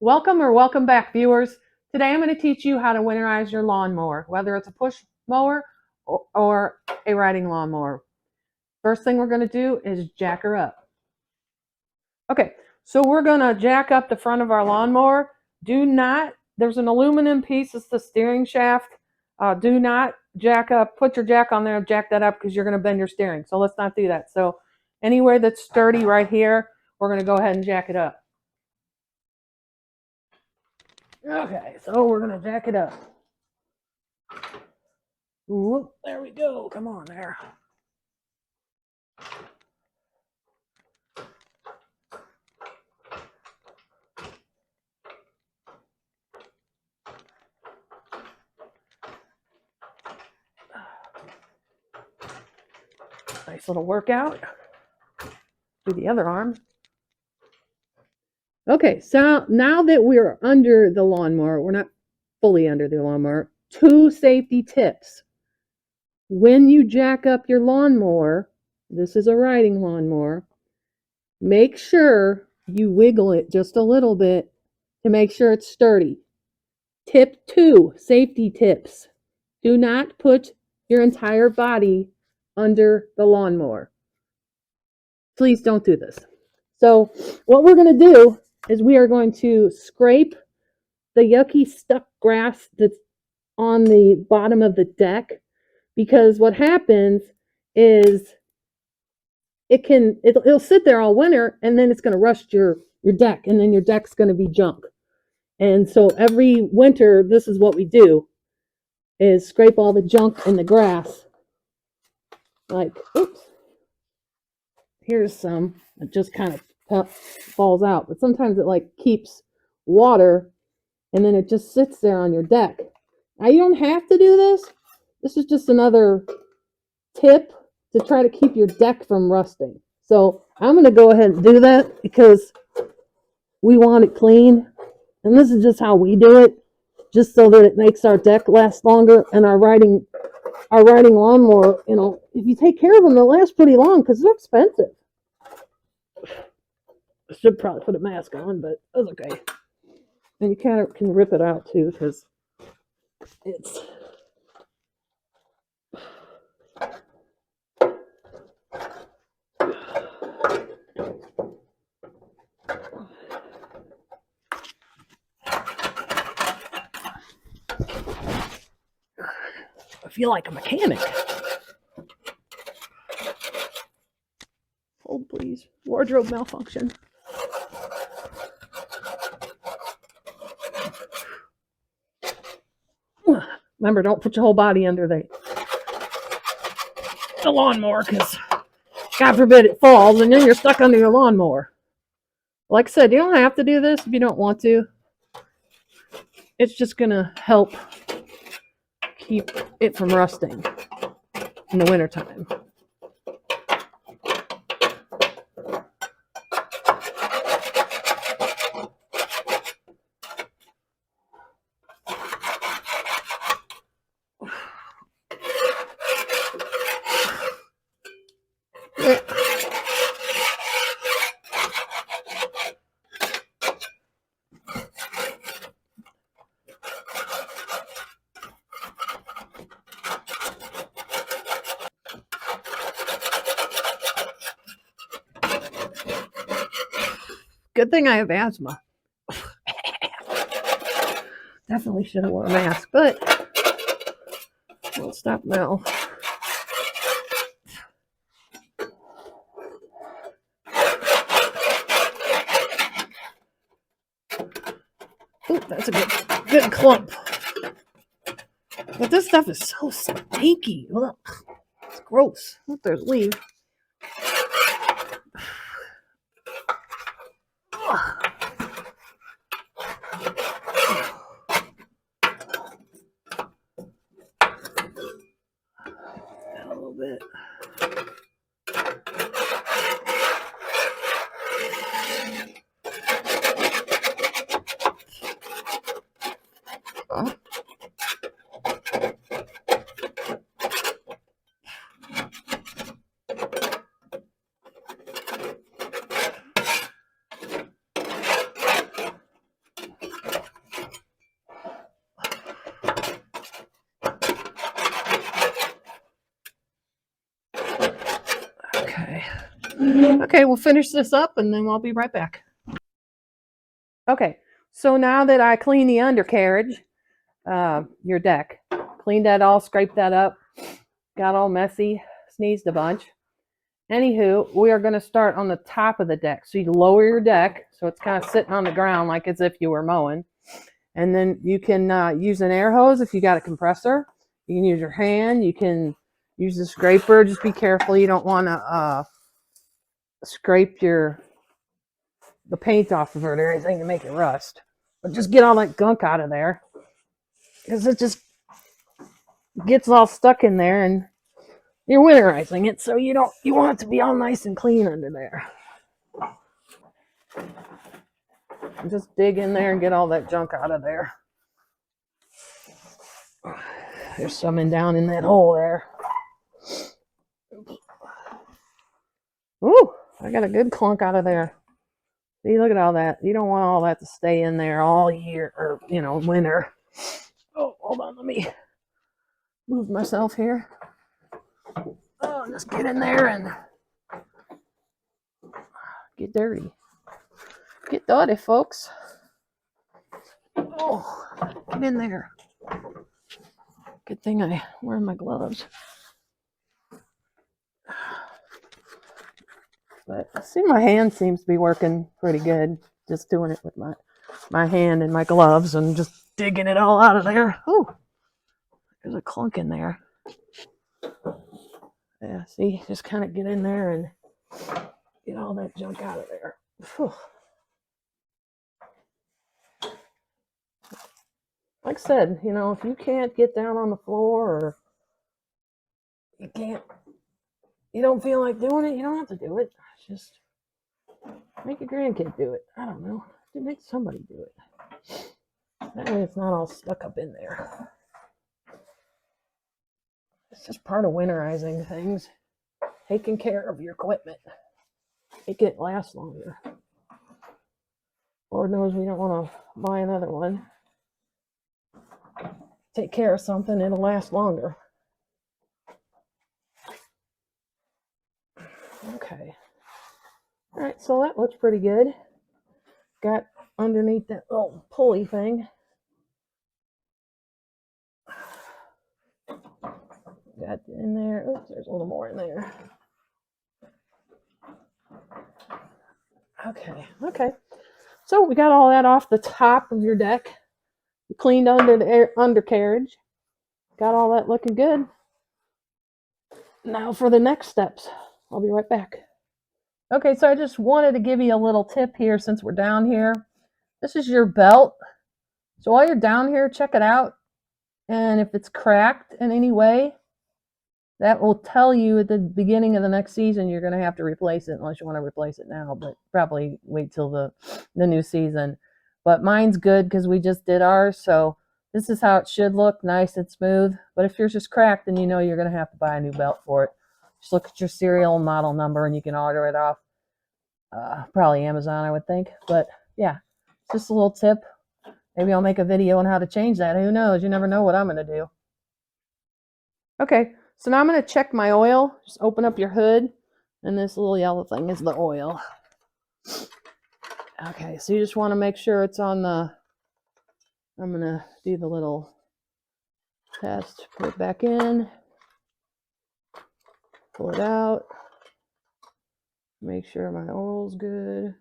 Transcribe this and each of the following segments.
Welcome back, viewers. Today I'm going to teach you how to winterize your lawnmower, whether it's a push mower or a riding lawnmower. First thing we're going to do is jack her up. Okay, so we're going to jack up the front of our lawnmower. There's an aluminum piece, it's the steering shaft. Do not jack up, put your jack on there, jack that up because you're going to bend your steering. So let's not do that. So anywhere that's sturdy right here, we're going to go ahead and jack it up. Okay, so we're going to jack it up. Whoop, there we go. Come on there. Nice little workout. Do the other arm. Okay, so now that we're under the lawnmower, we're not fully under the lawnmower, 2 safety tips. When you jack up your lawnmower, this is a riding lawnmower, make sure you wiggle it just a little bit to make sure it's sturdy. Tip 2, safety tips. Do not put your entire body under the lawnmower. Please don't do this. So what we're going to do is we are going to scrape the yucky stuck grass that's on the bottom of the deck, because what happens is it'll sit there all winter and then it's going to rust your deck, and then your deck's going to be junk. And so every winter, this is what we do, is scrape all the junk in the grass. Like, oops, here's some. It just kind of falls out, but sometimes it like keeps water and then it just sits there on your deck. Now you don't have to do this. This is just another tip to try to keep your deck from rusting. So I'm going to go ahead and do that because we want it clean. And this is just how we do it, just so that it makes our deck last longer. And our riding lawnmower, you know, if you take care of them, they'll last pretty long because they're expensive. I should probably put a mask on, but that's okay. And you kind of can rip it out too, because it's... I feel like a mechanic. Hold, please. Wardrobe malfunction. Remember, don't put your whole body under the lawnmower, because God forbid it falls and then you're stuck under your lawnmower. Like I said, you don't have to do this if you don't want to. It's just going to help keep it from rusting in the wintertime. Good thing I have asthma. Definitely should have worn a mask, but we'll stop now. Ooh, that's a good clump. But this stuff is so stinky. Ugh. It's gross. Look, there's leaves. A little bit. Okay. Okay, we'll finish this up and then I'll be right back. Okay, so now that I clean the undercarriage, your deck, cleaned that all, scraped that up, got all messy, sneezed a bunch. Anywho, we are going to start on the top of the deck. So you lower your deck so it's kind of sitting on the ground like as if you were mowing. And then you can use an air hose if you got a compressor. You can use your hand. You can use the scraper. Just be careful. You don't want to scrape the paint off of it or anything to make it rust. But just get all that gunk out of there, because it just gets all stuck in there and you're winterizing it, so you want it to be all nice and clean under there. And just dig in there and get all that junk out of there. There's some down in that hole there. Ooh, I got a good clunk out of there. See, look at all that. You don't want all that to stay in there all year, or, winter. Oh, hold on. Let me move myself here. Oh, just get in there and get dirty. Get dirty, folks. Oh, get in there. Good thing I wear my gloves. But see, my hand seems to be working pretty good. Just doing it with my hand and my gloves and just digging it all out of there. Ooh, there's a clunk in there. Yeah, see, just kind of get in there and get all that junk out of there. Whew. Like I said, if you can't get down on the floor, or you don't feel like doing it, you don't have to do it. Just make your grandkid do it. I don't know. Make somebody do it. That way it's not all stuck up in there. It's just part of winterizing things. Taking care of your equipment. Make it last longer. Lord knows we don't want to buy another one. Take care of something, it'll last longer. Okay. All right, so that looks pretty good. Got underneath that little pulley thing. Got in there. Oops, there's a little more in there. Okay. So we got all that off the top of your deck. We cleaned under the undercarriage. Got all that looking good. Now for the next steps. I'll be right back. Okay, so I just wanted to give you a little tip here since we're down here. This is your belt. So while you're down here, check it out. And if it's cracked in any way, that will tell you at the beginning of the next season you're going to have to replace it, unless you want to replace it now, but probably wait till the new season. But mine's good because we just did ours, so this is how it should look, nice and smooth. But if yours is cracked, then you know you're going to have to buy a new belt for it. Just look at your serial model number and you can order it off probably Amazon, I would think. But yeah, just a little tip. Maybe I'll make a video on how to change that. Who knows? You never know what I'm going to do. Okay, so now I'm going to check my oil. Just open up your hood, and this little yellow thing is the oil. Okay, so you just want to make sure it's on the, I'm going to do the little test. Put it back in. Pull it out. Make sure my oil's good.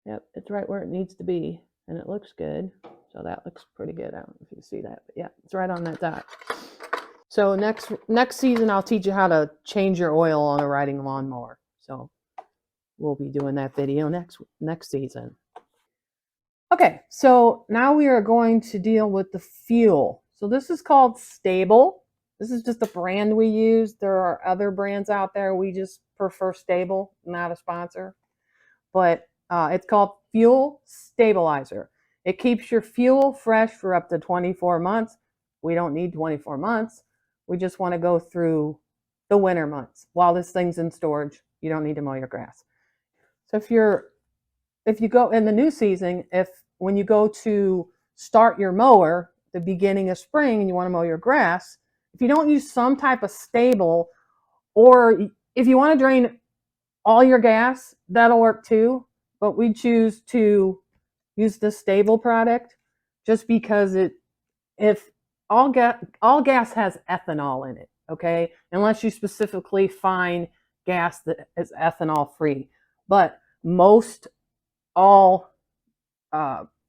Yep, it's right where it needs to be, and it looks good. So that looks pretty good. I don't know if you can see that, but yeah, it's right on that dot. So next season, I'll teach you how to change your oil on a riding lawnmower. So we'll be doing that video next season. Okay, so now we are going to deal with the fuel. So this is called STA-BIL. This is just a brand we use. There are other brands out there. We just prefer STA-BIL, not a sponsor. But it's called Fuel Stabilizer. It keeps your fuel fresh for up to 24 months. We don't need 24 months. We just want to go through the winter months. While this thing's in storage, you don't need to mow your grass. So if you go in the new season, when you go to start your mower, the beginning of spring, and you want to mow your grass, if you don't use some type of STA-BIL, or if you want to drain all your gas, that'll work too. But we choose to use the STA-BIL product just because if all gas has ethanol in it, okay? Unless you specifically find gas that is ethanol free. But most all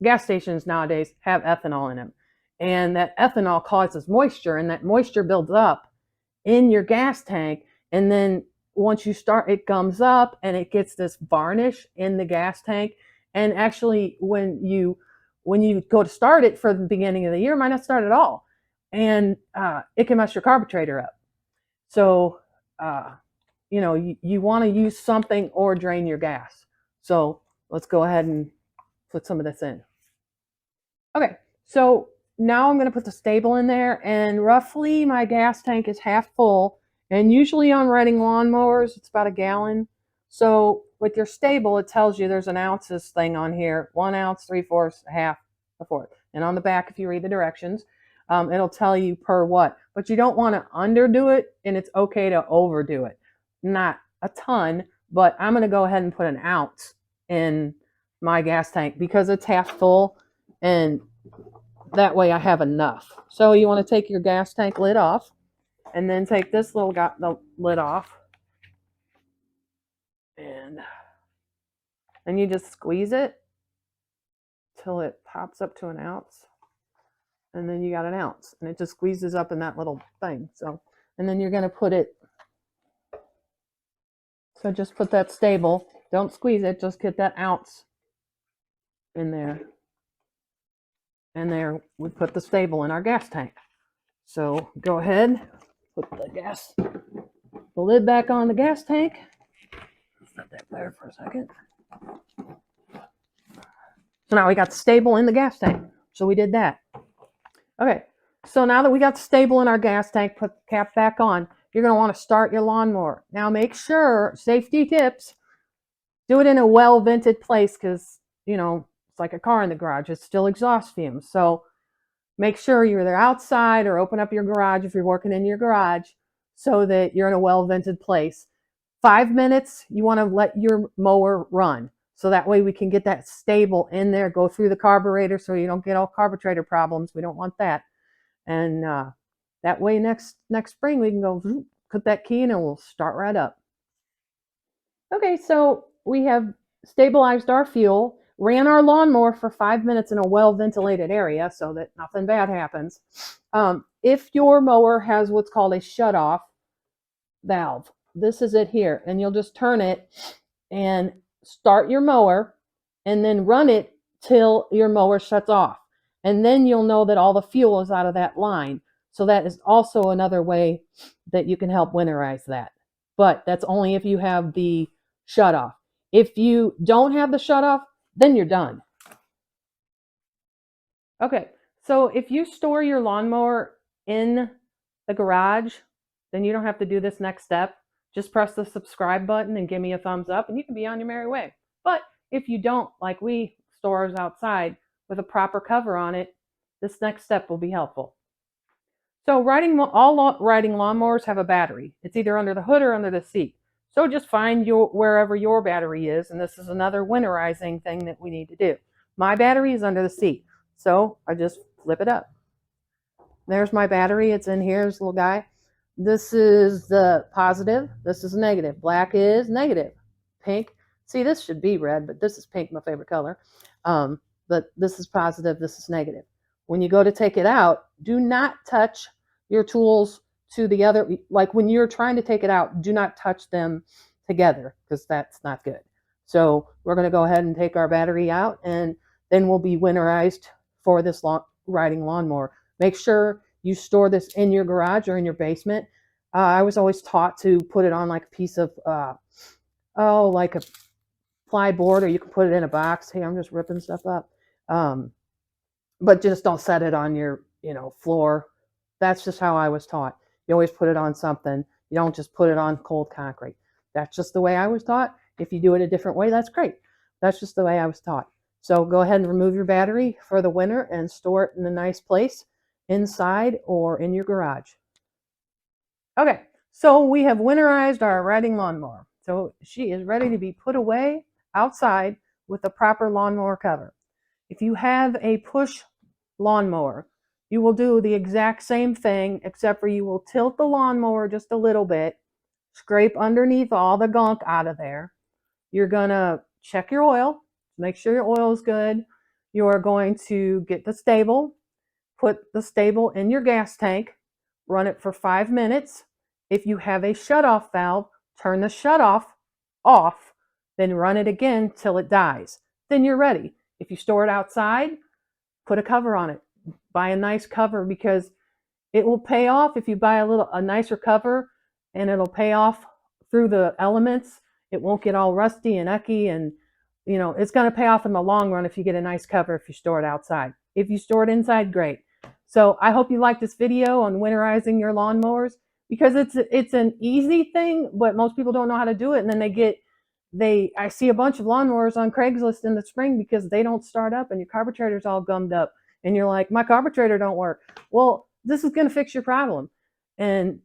gas stations nowadays have ethanol in them. And that ethanol causes moisture, and that moisture builds up in your gas tank. And then once you start, it gums up and it gets this varnish in the gas tank. And actually, when you go to start it for the beginning of the year, it might not start at all. And it can mess your carburetor up. So, you want to use something or drain your gas. So let's go ahead and put some of this in. Okay, so now I'm going to put the STA-BIL in there, and roughly my gas tank is half full. And usually on riding lawnmowers, it's about a gallon. So with your STA-BIL, it tells you there's an ounces thing on here: 1 ounce, 3/4, a half, a fourth. And on the back, if you read the directions, it'll tell you per what. But you don't want to underdo it, and it's okay to overdo it. Not a ton, but I'm going to go ahead and put an ounce in my gas tank because it's half full, and that way I have enough. So you want to take your gas tank lid off, and then take this little the lid off, and you just squeeze it till it pops up to an ounce, and then you got an ounce, and it just squeezes up in that little thing. So, and then you're going to put it, so just put that STA-BIL, don't squeeze it, just get that ounce in there. And there we put the STA-BIL in our gas tank. So go ahead, put the lid back on the gas tank. Set that there for a second. So now we got the STA-BIL in the gas tank. So we did that. Okay, so now that we got the STA-BIL in our gas tank, put the cap back on. You're going to want to start your lawnmower. Now make sure, safety tips, do it in a well-vented place, because, it's like a car in the garage. It's still exhaust fumes. So make sure you're either outside or open up your garage if you're working in your garage so that you're in a well-vented place. 5 minutes, you want to let your mower run. So that way we can get that STA-BIL in there, go through the carburetor so you don't get all carburetor problems. We don't want that. And that way next spring we can go put that key in and we'll start right up. Okay, so we have stabilized our fuel, ran our lawnmower for 5 minutes in a well-ventilated area so that nothing bad happens. If your mower has what's called a shut-off valve, this is it here, and you'll just turn it and start your mower and then run it till your mower shuts off. And then you'll know that all the fuel is out of that line. So that is also another way that you can help winterize that. But that's only if you have the shutoff. If you don't have the shutoff, then you're done. Okay, so if you store your lawnmower in the garage, then you don't have to do this next step. Just press the subscribe button and give me a thumbs up, and you can be on your merry way. But if you don't, like we store ours outside with a proper cover on it, this next step will be helpful. So all riding lawnmowers have a battery. It's either under the hood or under the seat. So just find wherever your battery is, and this is another winterizing thing that we need to do. My battery is under the seat, so I just flip it up. There's my battery. It's in here, this little guy. This is the positive. This is negative. Black is negative. Pink. See, this should be red, but this is pink, my favorite color. But this is positive. This is negative. When you go to take it out, do not touch your tools to the other. Like when you're trying to take it out, do not touch them together because that's not good. So we're going to go ahead and take our battery out, and then we'll be winterized for this riding lawnmower. Make sure you store this in your garage or in your basement. I was always taught to put it on like a piece of, like a ply board, or you can put it in a box. Hey, I'm just ripping stuff up. But just don't set it on your, floor. That's just how I was taught. You always put it on something. You don't just put it on cold concrete. That's just the way I was taught. If you do it a different way, that's great. That's just the way I was taught. So go ahead and remove your battery for the winter and store it in a nice place inside or in your garage. Okay, so we have winterized our riding lawnmower. So she is ready to be put away outside with a proper lawnmower cover. If you have a push lawnmower, you will do the exact same thing, except for you will tilt the lawnmower just a little bit, scrape underneath all the gunk out of there. You're gonna check your oil, make sure your oil is good. You are going to get the stable, put the stable in your gas tank, run it for 5 minutes. If you have a shutoff valve, turn the shutoff off, then run it again till it dies. Then you're ready. If you store it outside, put a cover on it. Buy a nice cover, because it will pay off if you buy a nicer cover, and it'll pay off through the elements. It won't get all rusty and ucky, and it's going to pay off in the long run if you get a nice cover if you store it outside. If you store it inside, great. So I hope you like this video on winterizing your lawnmowers, because it's an easy thing, but most people don't know how to do it, and then I see a bunch of lawnmowers on Craigslist in the spring because they don't start up, and your carburetor's all gummed up, and you're like, my carburetor don't work. Well, this is going to fix your problem. And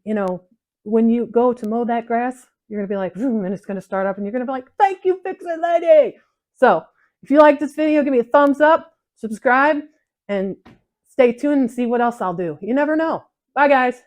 when you go to mow that grass, you're going to be like, and it's going to start up, and you're going to be like, thank you, Fix It Lady. So if you like this video, give me a thumbs up, subscribe, and stay tuned and see what else I'll do. You never know. Bye, guys.